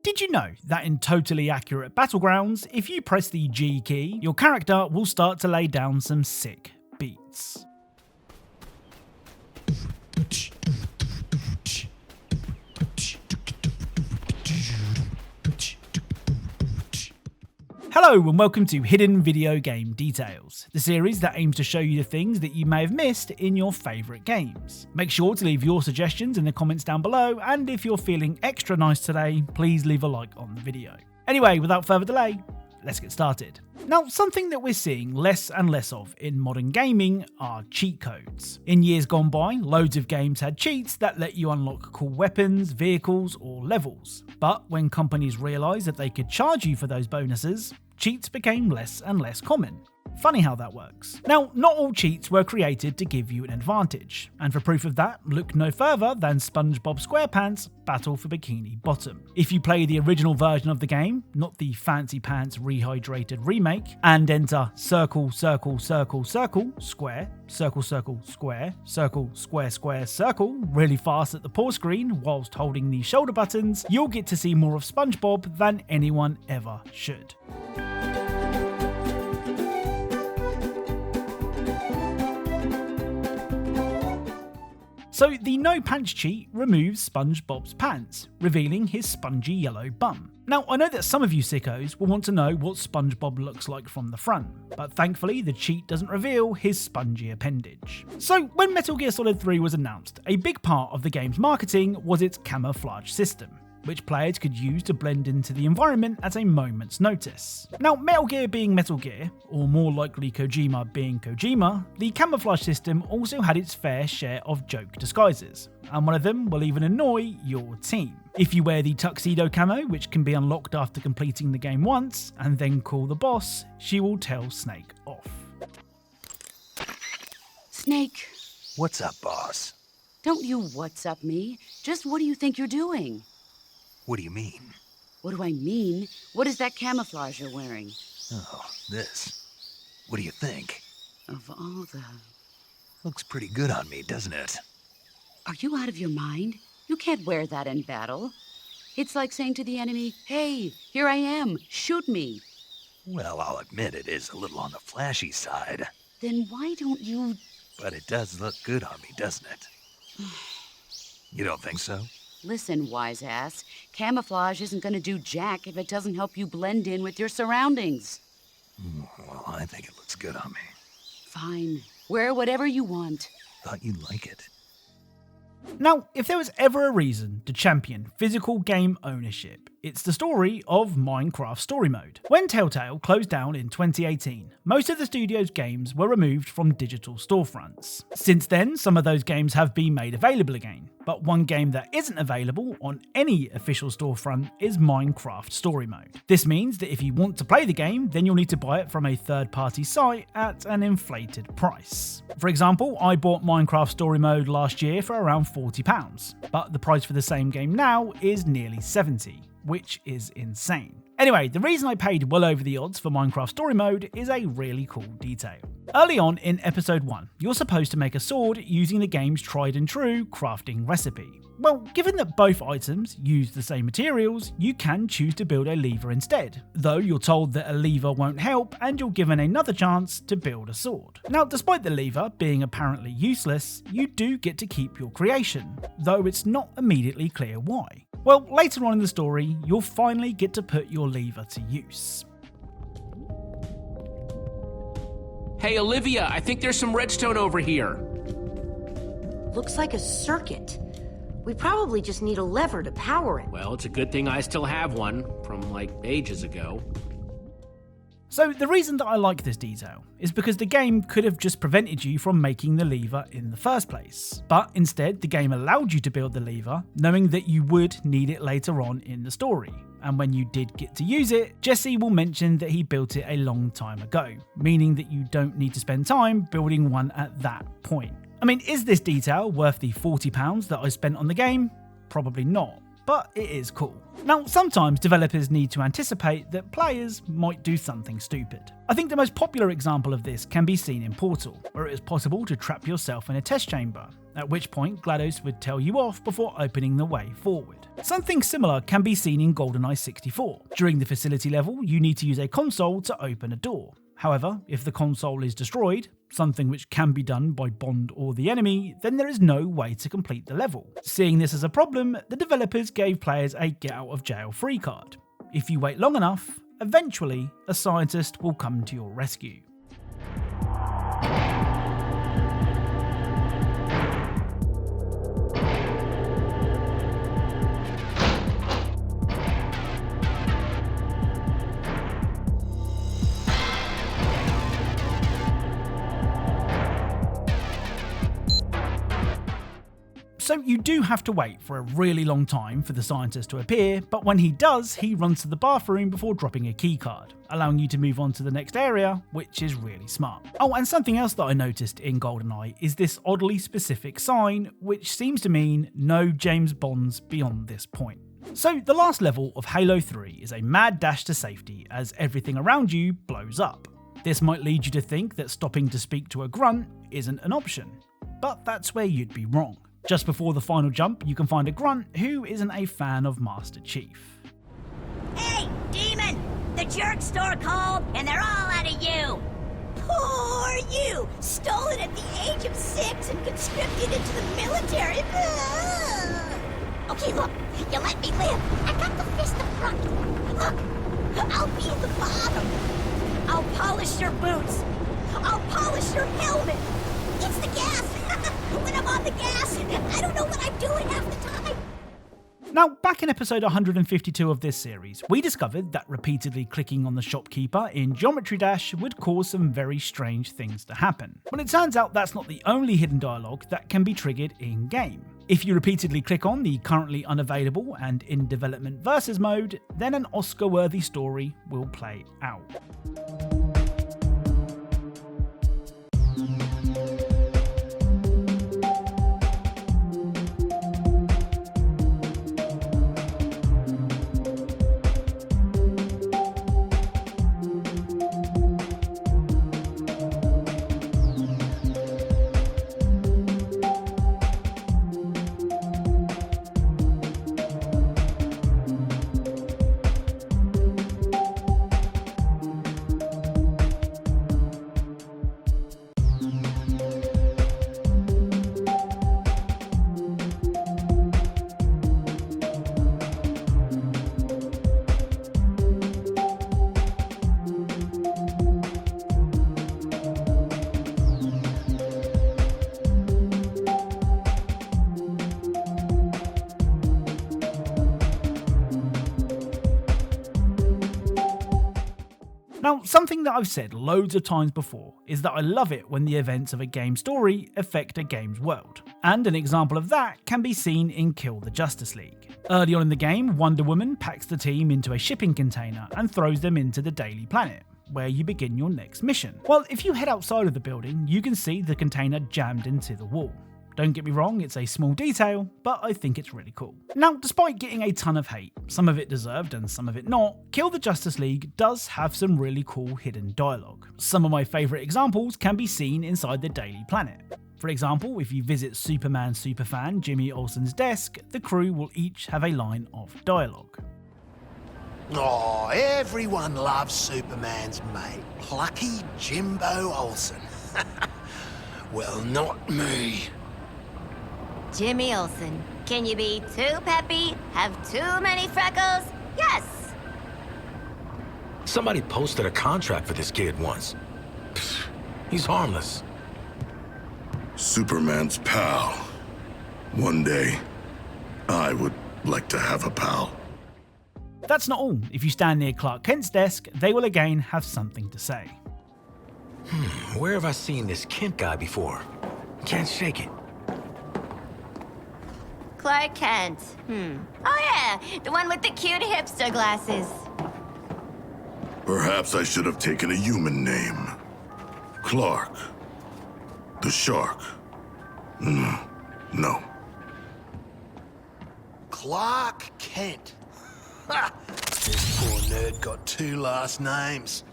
Did you know that in Totally Accurate Battlegrounds, if you press the G key, your character will start to lay down some sick beats? Hello and welcome to Hidden Video Game Details, the series that aims to show you the things that you may have missed in your favourite games. Make sure to leave your suggestions in the comments down below, and if you're feeling extra nice today, please leave a like on the video. Anyway, without further delay, let's get started. Now, something that we're seeing less and less of in modern gaming are cheat codes. In years gone by, loads of games had cheats that let you unlock cool weapons, vehicles, or levels. But when companies realised that they could charge you for those bonuses, cheats became less and less common. Funny how that works. Now, not all cheats were created to give you an advantage, and for proof of that, look no further than Spongebob SquarePants Battle for Bikini Bottom. If you play the original version of the game, not the fancy pants rehydrated remake, and enter circle, circle, circle, circle, square, circle, circle, square, circle, square, square, circle, really fast at the pause screen whilst holding the shoulder buttons, you'll get to see more of SpongeBob than anyone ever should. So the no pants cheat removes SpongeBob's pants, revealing his spongy yellow bum. Now, I know that some of you sickos will want to know what SpongeBob looks like from the front, but thankfully the cheat doesn't reveal his spongy appendage. So when Metal Gear Solid 3 was announced, a big part of the game's marketing was its camouflage system, which players could use to blend into the environment at a moment's notice. Now, Metal Gear being Metal Gear, or more likely Kojima being Kojima, the camouflage system also had its fair share of joke disguises, and one of them will even annoy your team. If you wear the tuxedo camo, which can be unlocked after completing the game once, and then call the boss, she will tell Snake off. Snake. What's up, boss? Don't you what's up me, just what do you think you're doing? What do you mean? What do I mean? What is that camouflage you're wearing? Oh, this. What do you think? Of all the... Looks pretty good on me, doesn't it? Are you out of your mind? You can't wear that in battle. It's like saying to the enemy, hey, here I am, shoot me. Well, I'll admit it is a little on the flashy side. Then why don't you... But it does look good on me, doesn't it? You don't think so? Listen, wise ass, camouflage isn't going to do jack if it doesn't help you blend in with your surroundings. Well, I think it looks good on me. Fine. Wear whatever you want. Thought you'd like it. Now, if there was ever a reason to champion physical game ownership, it's the story of Mincecraft Story Mode. When Telltale closed down in 2018, most of the studio's games were removed from digital storefronts. Since then, some of those games have been made available again, but one game that isn't available on any official storefront is Mincecraft Story Mode. This means that if you want to play the game, then you'll need to buy it from a third-party site at an inflated price. For example, I bought Mincecraft Story Mode last year for around £40, but the price for the same game now is nearly £70. Which is insane. Anyway, the reason I paid well over the odds for Mincecraft Story Mode is a really cool detail. Early on in episode 1, you're supposed to make a sword using the game's tried and true crafting recipe. Well, given that both items use the same materials, you can choose to build a lever instead, though you're told that a lever won't help and you're given another chance to build a sword. Now, despite the lever being apparently useless, you do get to keep your creation, though it's not immediately clear why. Well, later on in the story, you'll finally get to put your lever to use. Hey, Olivia, I think there's some redstone over here. Looks like a circuit. We probably just need a lever to power it. Well, it's a good thing I still have one from, like, ages ago. So the reason that I like this detail is because the game could have just prevented you from making the lever in the first place. But instead, the game allowed you to build the lever, knowing that you would need it later on in the story. And when you did get to use it, Jesse will mention that he built it a long time ago, meaning that you don't need to spend time building one at that point. I mean, is this detail worth the £40 that I spent on the game? Probably not. but it is cool. Now, sometimes developers need to anticipate that players might do something stupid. I think the most popular example of this can be seen in Portal, where it is possible to trap yourself in a test chamber, at which point GLaDOS would tell you off before opening the way forward. Something similar can be seen in Goldeneye 64. During the facility level, you need to use a console to open a door. However, if the console is destroyed, something which can be done by Bond or the enemy, then there is no way to complete the level. Seeing this as a problem, the developers gave players a get out of jail free card. If you wait long enough, eventually a scientist will come to your rescue. So you do have to wait for a really long time for the scientist to appear, but when he does, he runs to the bathroom before dropping a keycard, allowing you to move on to the next area, which is really smart. Oh, and something else that I noticed in Goldeneye is this oddly specific sign, which seems to mean no James Bonds beyond this point. So the last level of Halo 3 is a mad dash to safety as everything around you blows up. This might lead you to think that stopping to speak to a grunt isn't an option, but that's where you'd be wrong. Just before the final jump, you can find a grunt who isn't a fan of Master Chief. Hey, Demon! The jerk store called, and they're all out of you! Poor you! Stolen at the age of 6 and conscripted into the military! Okay, look, you let me live. I got the fist of front. Look, I'll be the bottom. I'll polish your boots. I'll polish your helmet. It's the gas! When I'm on the gas, I don't know what I'm doing half the time. Now, back in episode 152 of this series, we discovered that repeatedly clicking on the shopkeeper in Geometry Dash would cause some very strange things to happen. But it turns out that's not the only hidden dialogue that can be triggered in-game. If you repeatedly click on the currently unavailable and in development versus mode, then an Oscar-worthy story will play out. Now, something that I've said loads of times before is that I love it when the events of a game's story affect a game's world. And an example of that can be seen in Kill the Justice League. Early on in the game, Wonder Woman packs the team into a shipping container and throws them into the Daily Planet, where you begin your next mission. Well, if you head outside of the building, you can see the container jammed into the wall. Don't get me wrong, it's a small detail, but I think it's really cool. Now, despite getting a ton of hate, some of it deserved and some of it not, Kill the Justice League does have some really cool hidden dialogue. Some of my favourite examples can be seen inside the Daily Planet. For example, if you visit Superman superfan Jimmy Olsen's desk, the crew will each have a line of dialogue. Oh, everyone loves Superman's mate, plucky Jimbo Olsen. Well, not me. Jimmy Olsen, can you be too peppy, have too many freckles? Yes! Somebody posted a contract for this kid once. Pfft, he's harmless. Superman's pal. One day, I would like to have a pal. That's not all. If you stand near Clark Kent's desk, they will again have something to say. Where have I seen this Kent guy before? Can't shake it. Clark Kent. Oh yeah, the one with the cute hipster glasses. Perhaps I should have taken a human name. Clark. The shark. No. Clark Kent. Ha! This poor nerd got 2 last names.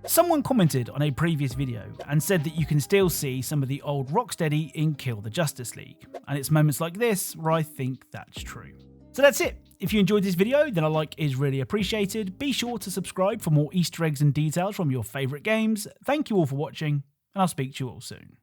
Someone commented on a previous video and said that you can still see some of the old Rocksteady in Kill the Justice League, and it's moments like this where I think that's true. So that's it. If you enjoyed this video, then a like is really appreciated. Be sure to subscribe for more Easter eggs and details from your favourite games. Thank you all for watching, and I'll speak to you all soon.